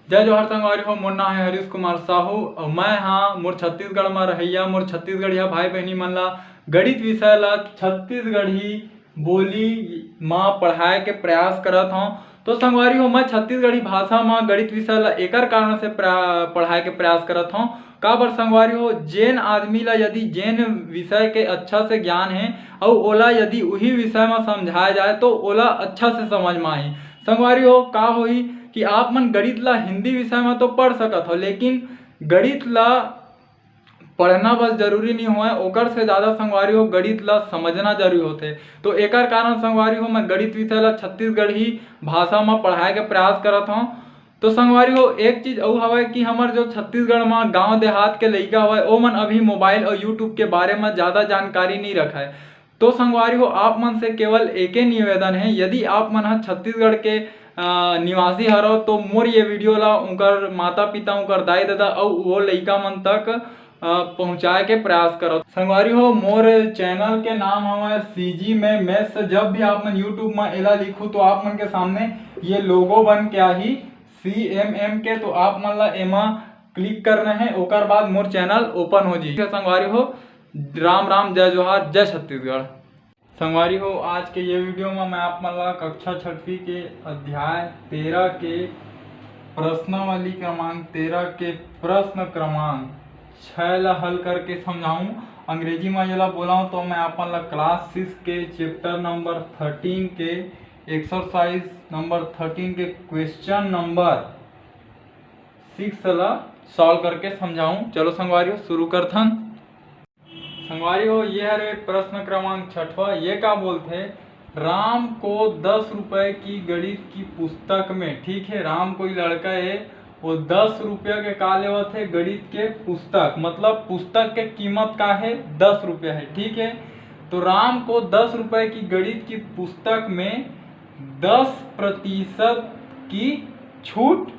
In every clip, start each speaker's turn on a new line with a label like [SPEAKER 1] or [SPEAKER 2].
[SPEAKER 1] जय जोहार संगवारी हो। मोर नाम है हरीश कुमार साहू और मैं हाँ मोर छत्तीसगढ़ में रहिया मोर छत्तीसगढ़िया भाई बहनी मन ला गणित विषय ला छत्तीसगढ़ी बोली माँ पढ़ाए के प्रयास करत हूँ। तो संगवारी हो मैं छत्तीसगढ़ी भाषा में गणित विषय ला एकर कारण से पढ़ाए के प्रयास करत हूँ। का बर संगवारी हो जेन आदमी ला यदि जेन विषय के अच्छा से ज्ञान है और ओला यदि वही विषय में समझाया जाए तो ओला अच्छा से समझ में आही। संगवारी हो का होई कि आप मन गणित ला हिंदी विषय में तो पढ़ सकत हो, लेकिन गणित ला पढ़ना बस जरूरी नहीं हुआ ओकर से ज़्यादा संगवारी हो गणित ला समझना जरूरी होते। तो एकर कारण संगवारी हो मैं गणित विषय ला छत्तीसगढ़ी भाषा में पढ़ाए के प्रयास करत हूँ। तो संगवारी हो एक चीज और हवा कि हमार जो छत्तीसगढ़ में गांव देहात के लइका हवा ओ मन अभी मोबाइल और यूट्यूब के बारे में ज़्यादा जानकारी नहीं रखा है। तो संगवारी हो आप मन से केवल एक ही निवेदन है, यदि आप मन छत्तीसगढ़ के निवासी हरो तो मोर ये वीडियो ला उनकर माता पिता उनकर दाई दादा और वो लइका मन तक पहुँचाए के प्रयास करो। संगवारी हो मोर चैनल के नाम हमारे सीजी में मैथ्स। जब भी आप मन यूट्यूब में एला लिखू तो आप मन के सामने ये लोगो बन के आही CMM के, तो आप मन ला एमा क्लिक करना है ओकर बाद मोर चैनल ओपन हो जी। संगवारी हो राम राम जय जोहार जय छत्तीसगढ़। संगवारी हो आज के ये वीडियो में मैं आप मन ला कक्षा 6वीं के अध्याय 13 के प्रश्नावली क्रमांक 13 के प्रश्न क्रमांक 6 ला हल करके समझाऊं। अंग्रेजी में ये बोला तो मैं आप मन ला क्लास 6 के चैप्टर नंबर 13 के एक्सरसाइज नंबर 13 के क्वेश्चन नंबर 6 ला सॉल्व करके समझाऊं। चलो संगवारी हो शुरू करथन। संगवारी हो ये हरे प्रश्न क्रमांक 6वां। ये का बोलते राम को 10 रुपए की गणित की पुस्तक में, ठीक है राम कोई लड़का है वो 10 रुपया के का लेवत है गणित के पुस्तक, मतलब पुस्तक के कीमत का है 10 रुपया है, ठीक है। तो राम को 10 रुपए की गणित की पुस्तक में 10% की छूट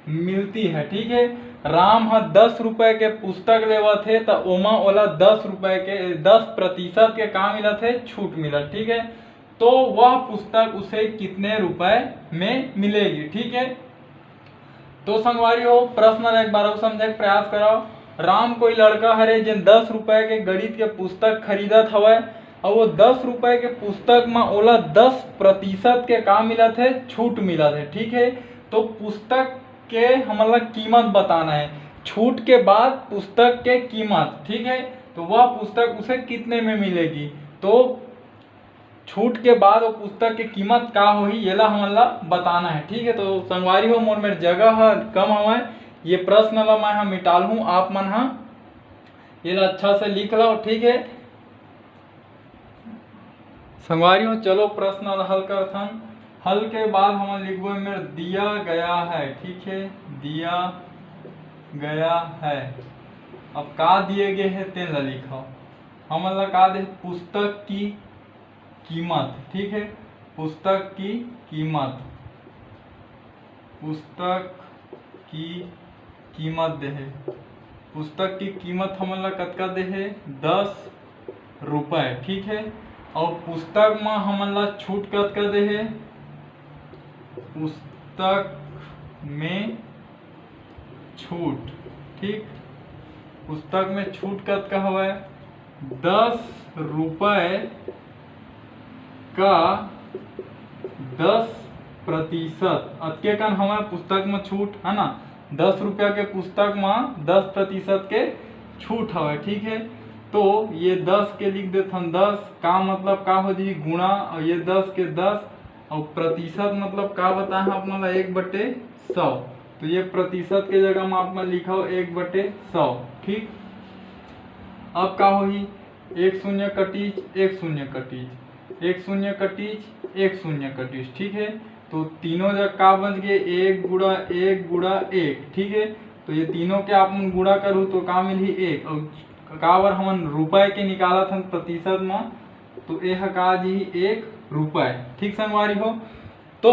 [SPEAKER 1] मिलती है, ठीक है। राम 10 रुपए के पुस्तक लेवत है तो ओमा ओला 10 रुपए के 10% के का मिलत है छूट मिलत, ठीक है। तो वह पुस्तक उसे कितने रुपए में मिलेगी, ठीक है। तो संगवारी हो प्रश्न एक बार समझे प्रयास करो। राम कोई लड़का हरे जिन 10 रुपए के गणित के पुस्तक खरीदत हवे और वो 10 रुपए के पुस्तक में ओला 10% के का मिलत है छूट मिलत है, ठीक है। तो पुस्तक के हमारा कीमत बताना है, छूट के बाद पुस्तक के कीमत, ठीक है। तो वह पुस्तक उसे कितने में मिलेगी, तो छूट के बाद वो पुस्तक की कीमत का होगी ये ला हमारा बताना है, ठीक है। तो संगवारी हो मोर मेरे जगह कम हवा ये प्रश्न ला मैं मिटाल हूँ, आप मन ये ला अच्छा से लिख लो, ठीक है। संगवारी हो चलो प्रश्न हल करथन। हल के बाद हम लिखबो मेरे दिया गया है, ठीक है दिया गया है। अब का दिए गए है तेन ला लिखो। हम ला का दे पुस्तक की कीमत, ठीक है पुस्तक की कीमत, पुस्तक की कीमत दे है। पुस्तक की कीमत हम ला कतका दे है 10 रुपए, ठीक है। और पुस्तक में हम ला छूट कतका दे है, पुस्तक में छूट, ठीक पुस्तक में छूट कतका हवा 10 रुपए का 10%। अतके कन हमारे पुस्तक में छूट है ना 10 रुपया के पुस्तक में 10% के छूट हवा, ठीक है। तो ये 10 के लिख देथन 10 का मतलब का हो जी गुणा और ये 10 के 10 और प्रतिशत मतलब का बताए अपना 1/100। तो ये प्रतिशत के जगह में आप लिखा 1/100, ठीक। अब का होगी 1 शून्य कटीज 1 शून्य कटीज 1 शून्य कटीज 1 शून्य कटीज, ठीक है। तो तीनों जगह का बन गए 1 गुणा 1 गुणा 1, ठीक है। तो ये तीनों के आप गुणा करूँ तो का मिली 1 और का बार हम रुपए के निकाला था प्रतिशत में तो यह का जी 1 रुपए, ठीक संगवारी हो। तो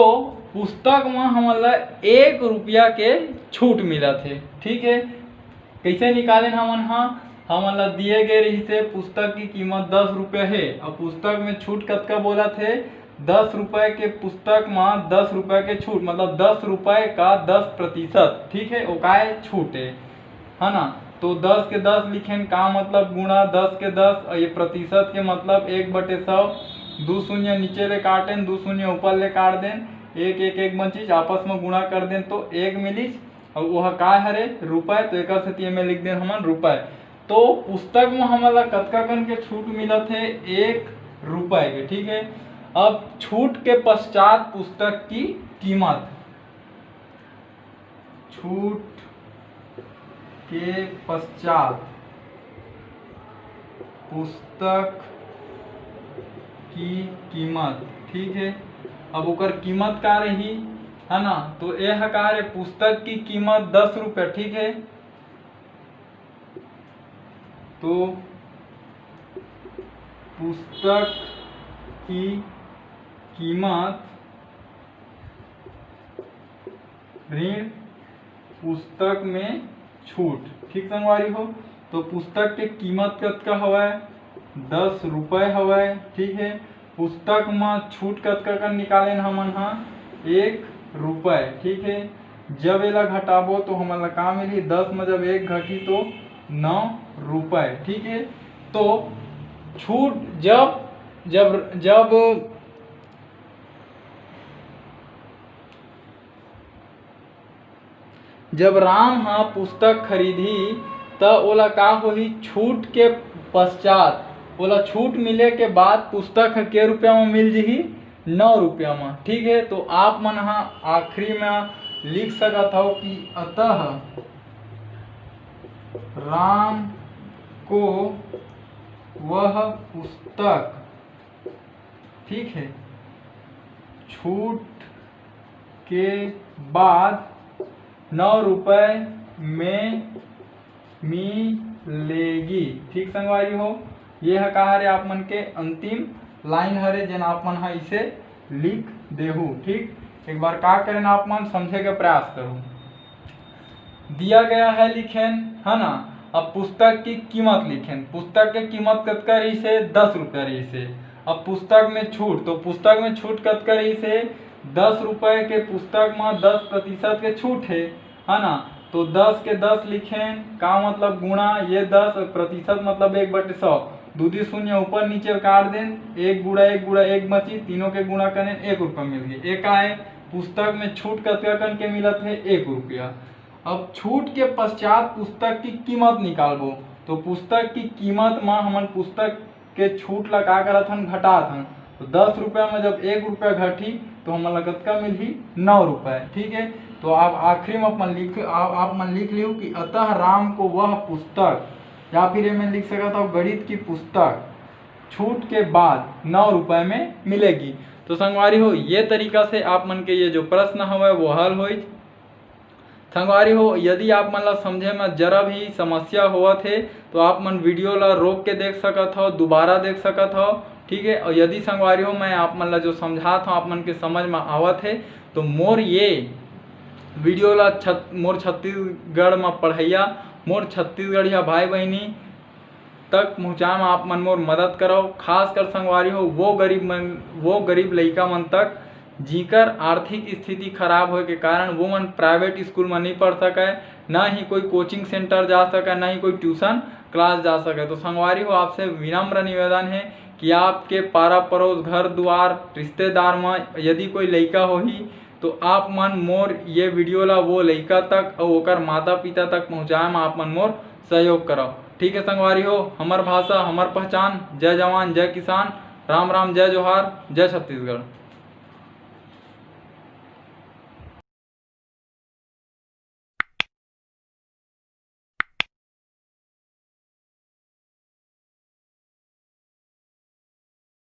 [SPEAKER 1] पुस्तक में हमारा 1 रुपया के छूट मिला थे, ठीक है। कैसे निकाले हमारा दिए गए रही से पुस्तक की कीमत 10 रुपये है और पुस्तक में छूट कतका बोला थे 10 रुपए के पुस्तक में 10 रुपए के छूट, मतलब 10 रुपए का 10%, ठीक है, वो का है छूट है ना। तो 10 के 10 लिखें का मतलब गुणा 10 के 10, और ये प्रतिशत के मतलब 1/100, 2 शून्य नीचे ले काटें, 2 शून्य ऊपर ले काट दें, 1 1 1 बचीज, आपस में गुणा कर दें तो 1 मिलीज, और वह का हरे रुपए, तो एक से में लिख दें हमन रुपए। तो पुस्तक में हमारा कतका कन के छूट मिलत है, 1 रुपए के, ठीक है। अब छूट के पश्चात पुस्तक की कीमत, छूट के पश्चात पुस्तक की कीमत, ठीक है। अब ओकर कीमत का रही है ना, तो यह का है पुस्तक की कीमत 10 रुपये, ठीक है। तो पुस्तक की कीमत ऋण पुस्तक में छूट, ठीक संगवारी हो। तो पुस्तक के कीमत कतका हवय, 10 रुपये हवय, ठीक है। पुस्तक में छूट कतका का निकालेन हमन हा, 1 रुपये, ठीक है। जब एला घटाबो तो हमन ला का मिली, 10 में जब 1 घटी तो 9 रुपये, ठीक है। तो छूट जब जब जब जब राम हा पुस्तक खरीदी त ओला का होही, छूट के पश्चात, ओला छूट मिले के बाद पुस्तक के रुपया में मिल जही, 9 रुपया में, ठीक है। तो आप मन हा आखिरी में लिख सकत हो कि अतः राम को वह पुस्तक, ठीक है, छूट के बाद 9 रुपये में मिलेगी, ठीक संगवारी हो। यह कहा रे आप मन के अंतिम लाइन हरे, जन आप मन हा इसे लिख देहू, ठीक। एक बार का करें आप मन समझे का प्रयास करो। दिया गया है लिखें, है ना। अब पुस्तक की कीमत लिखें, पुस्तक की कीमत कतका रही से, 10 रुपया रही से। अब पुस्तक में छूट, तो पुस्तक में छूट कतका रही से, 10 रुपये के पुस्तक में 10% के छूट है ना। तो 10 के 10 लिखें, का मतलब गुणा, ये 10 प्रतिशत मतलब 1/100, 2 शून्य ऊपर नीचे काट दें, 1 गुणा 1 गुणा 1 बची, तीनों के गुणा करें, 1 रुपया मिल गया। एक है पुस्तक में छूट कतका कन के मिलत है, 1 रुपया। अब छूट के पश्चात पुस्तक की कीमत निकालबो, तो पुस्तक की कीमत में हमन पुस्तक के छूट ला का करत हन, घटात हन। तो 10 रुपया में जब 1 रुपया घटी तो हमन ला कतका मिलही, 9 रुपये, ठीक है। तो आप आखिरी में आप मन लिख लियो कि अतः राम को वह पुस्तक, या फिर ये मैं लिख सकता हूँ गणित की पुस्तक छूट के बाद 9 रुपये में मिलेगी। तो संगवारी हो, ये तरीका से आप मन के ये जो प्रश्न हवे वो हल हो। संगवारी हो, यदि आप मन ला समझे में जरा भी समस्या हुआ थे तो आप मन वीडियो ला रोक के देख सकत हो, दोबारा देख सकत हो, ठीक है। और यदि संगवारी हो मैं आप मन ला जो समझात हूँ आप मन के समझ में आवत है, तो मोर ये वीडियो ला मोर छत्तीसगढ़ में पढ़ैया, मोर छत्तीसगढ़िया भाई बहनी तक पहुँचाए में आप मन मोर मदद करो। खास कर संगवारी हो वो गरीब लइका मन तक जिकर आर्थिक स्थिति खराब होए के कारण वो मन प्राइवेट स्कूल में नहीं पढ़ सके, ना ही कोई कोचिंग सेंटर जा सके, ना ही कोई ट्यूशन क्लास जा सके। तो संगवारी हो आपसे विनम्र निवेदन है कि आपके पारा पड़ोस घर द्वार रिश्तेदार में यदि कोई लइका होही तो आप मन मोर ये वीडियो ला वो लइका तक और ओकर माता पिता तक पहुँचाए में आप मन मोर सहयोग करो, ठीक है। संगवारी हो, हमर भाषा हमर पहचान, जय जवान जय किसान, राम राम जय जोहार, जय छत्तीसगढ़।